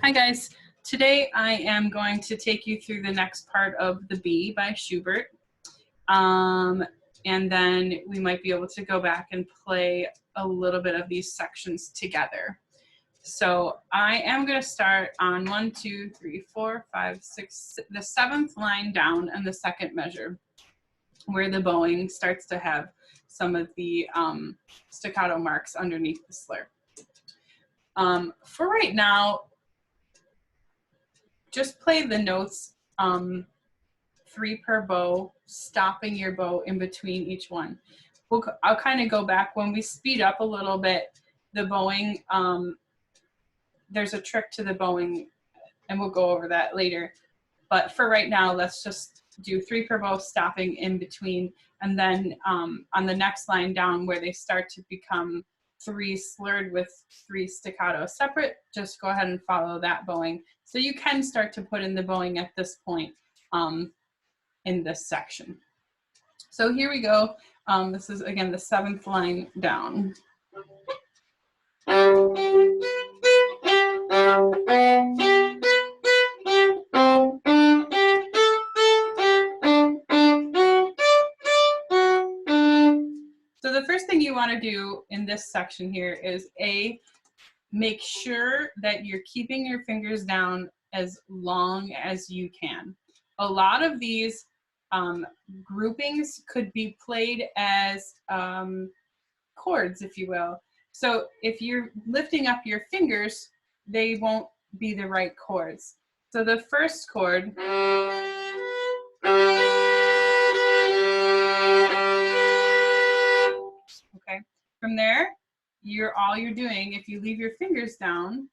Hi guys, today I am going to take you through the next part of the B by Schubert. And then we might be able to go back and play a little bit of these sections together. So I am going to start on 1, 2, 3, 4, 5, 6, the 7th line down and the 2nd measure, where the bowing starts to have some of the staccato marks underneath the slur. For right now, just play the notes 3 per bow, stopping your bow in between each one. I'll kind of go back when we speed up a little bit. The bowing, there's a trick to the bowing, and we'll go over that later. But for right now, let's just do 3 per bow, stopping in between, and then on the next line down where they start to become 3 slurred with 3 staccato separate, just go ahead and follow that bowing. So you can start to put in the bowing at this point in this section. So here we go. This is again the 7th line down. So the first thing you want to do in this section here is make sure that you're keeping your fingers down as long as you can. A lot of these groupings could be played as chords, if you will. So if you're lifting up your fingers, they won't be the right chords. So the first chord, okay, from there, all you're doing, if you leave your fingers down,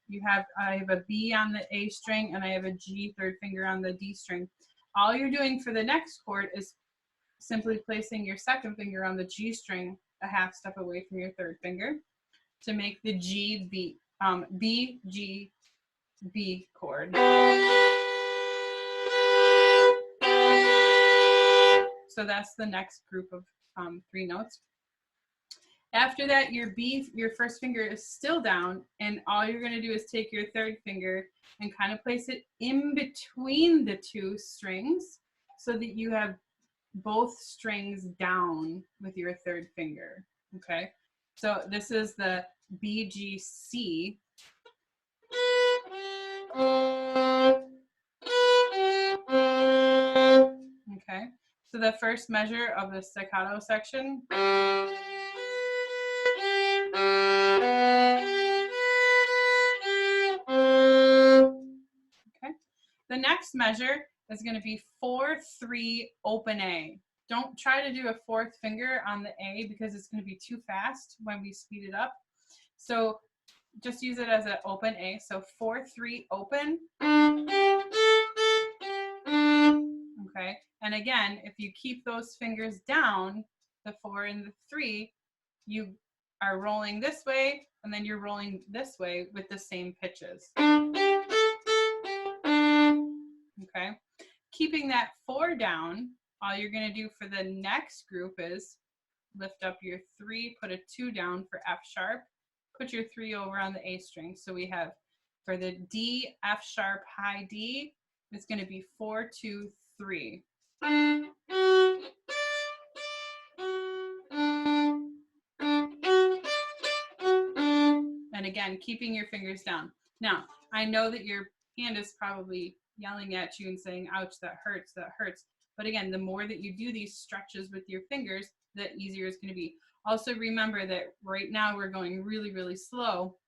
I have a B on the A string and I have a G 3rd finger on the D string. All you're doing for the next chord is simply placing your 2nd finger on the G string a half step away from your 3rd finger to make the G B, B, G, B chord. So that's the next group of 3 notes. After that, your 1st finger is still down, and all you're going to do is take your 3rd finger and kind of place it in between the 2 strings so that you have both strings down with your 3rd finger, okay? So this is the B, G, C. Okay, so the first measure of the staccato section. Okay, the next measure is going to be 4, 3, open A. Don't try to do a 4th finger on the A because it's going to be too fast when we speed it up. So just use it as an open A. So 4, 3, open. Okay, and again, if you keep those fingers down, the 4 and the 3, you are rolling this way, and then you're rolling this way with the same pitches. Okay, keeping that 4 down, all you're going to do for the next group is lift up your 3, put a 2 down for F sharp, put your 3 over on the A string. So we have for the D, F sharp, high D, it's going to be 4, 2, 3. And again, keeping your fingers down. Now, I know that your hand is probably yelling at you and saying, ouch, that hurts, that hurts. But again, the more that you do these stretches with your fingers, the easier it's going to be. Also remember that right now we're going really, really slow.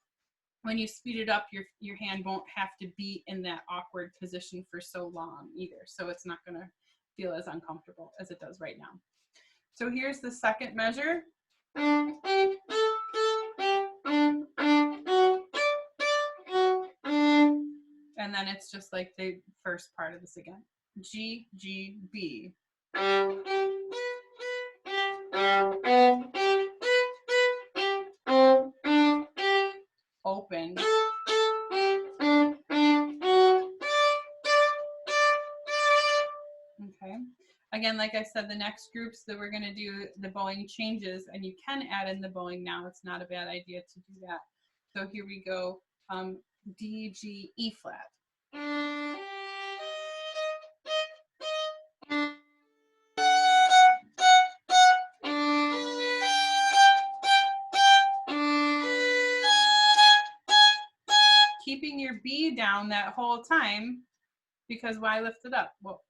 When you speed it up, your hand won't have to be in that awkward position for so long either. So it's not going to feel as uncomfortable as it does right now. So here's the 2nd measure. And then it's just like the first part of this again. G, G, B. Open. Okay. Again, like I said, the next groups that we're going to do, the bowing changes, and you can add in the bowing now. It's not a bad idea to do that. So here we go. D, G, E flat. Keeping your B down that whole time, because why lift it up? What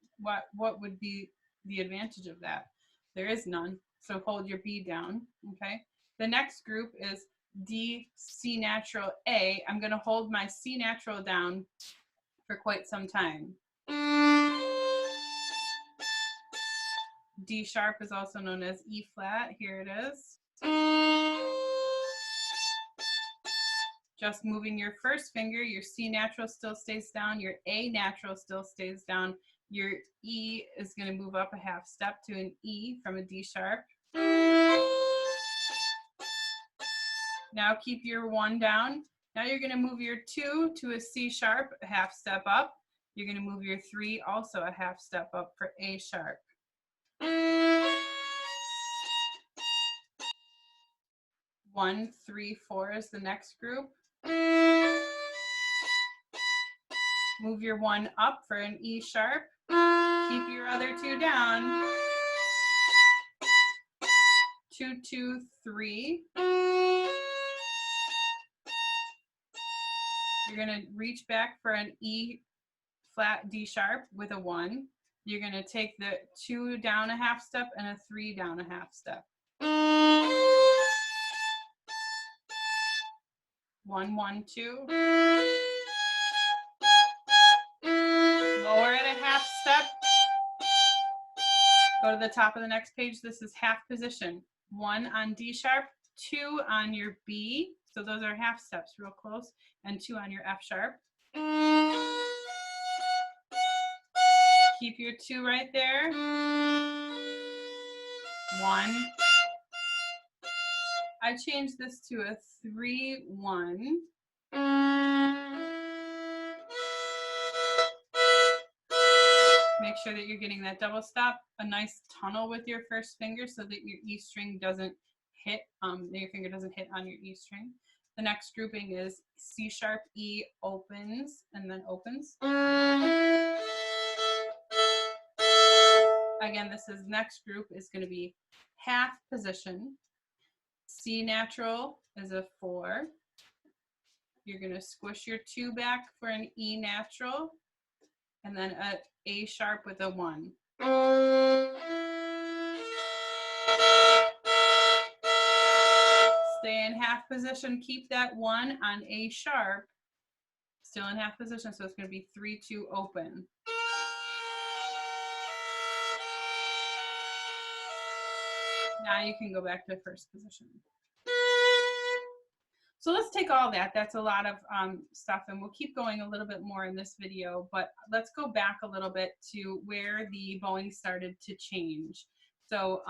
would be the advantage of that? There is none. So hold your B down, okay? The next group is D, C natural, A. I'm going to hold my C natural down for quite some time. D sharp is also known as E flat. Here it is. Just moving your first finger, your C natural still stays down, your A natural still stays down, your E is going to move up a half step to an E from a D sharp. Now keep your 1 down. Now you're going to move your 2 to a C sharp, a half step up. You're going to move your 3 also a half step up for A sharp. 1, 3, 4 is the next group. Move your 1 up for an E sharp. Keep your other 2 down. 2, 2, 3. You're going to reach back for an E flat D sharp with a 1. You're going to take the 2 down a half step and a 3 down a half step. 1, 1, 2. Lower it a half step. Go to the top of the next page. This is half position. 1 on D sharp, 2 on your B. So those are half steps, real close. And 2 on your F sharp. Keep your 2 right there. 1. I changed this to a 3, 1. Make sure that you're getting that double stop, a nice tunnel with your first finger so that your E string doesn't hit, your finger doesn't hit on your E string. The next grouping is C sharp, E opens, and then opens. Again, this is next group is going to be half position. C natural is a 4. You're going to squish your 2 back for an E natural, and then A sharp with a 1. Stay in half position. Keep that 1 on A sharp, still in half position, so it's going to be 3, 2, open. Now you can go back to first position. So let's take all that. That's a lot of stuff, and we'll keep going a little bit more in this video, but let's go back a little bit to where the bowing started to change. So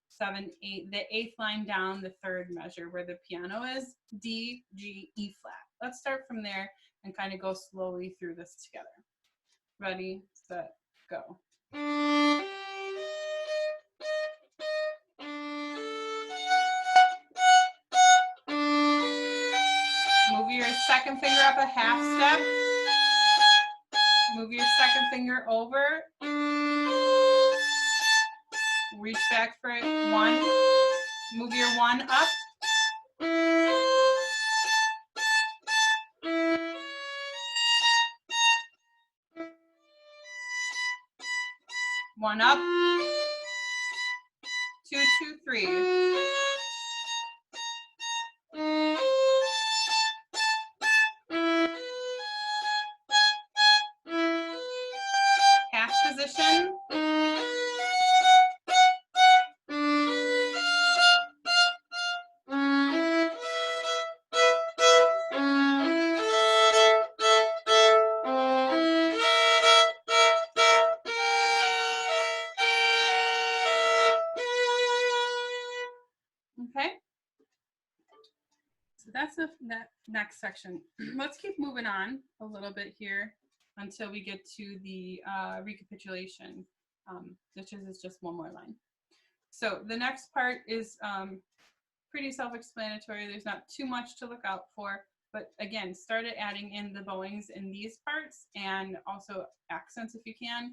7, 8, the 8th line down, the 3rd measure where the piano is, D, G, E flat. Let's start from there and kind of go slowly through this together. Ready, set, go. Move your second finger up a half step. Move your second finger over. Reach back for 1. Move your 1 up. 1 up. 2, 2, 3. Half position. Okay. So that's that next section. Let's keep moving on a little bit here until we get to the recapitulation, which is just one more line. So the next part is pretty self-explanatory. There's not too much to look out for, But again, started adding in the bowings in these parts and also accents if you can.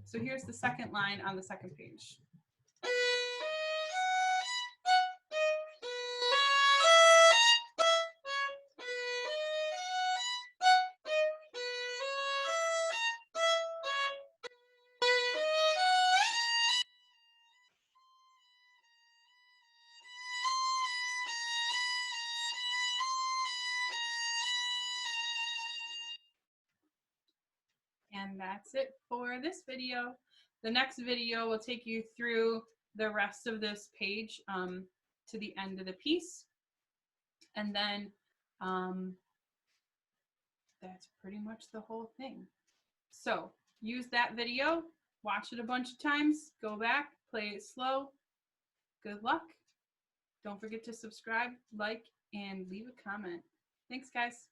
So here's the second line on the second page. And that's it for this video. The next video will take you through the rest of this page to the end of the piece. And then that's pretty much the whole thing. So use that video, watch it a bunch of times, go back, play it slow. Good luck. Don't forget to subscribe, like, and leave a comment. Thanks, guys.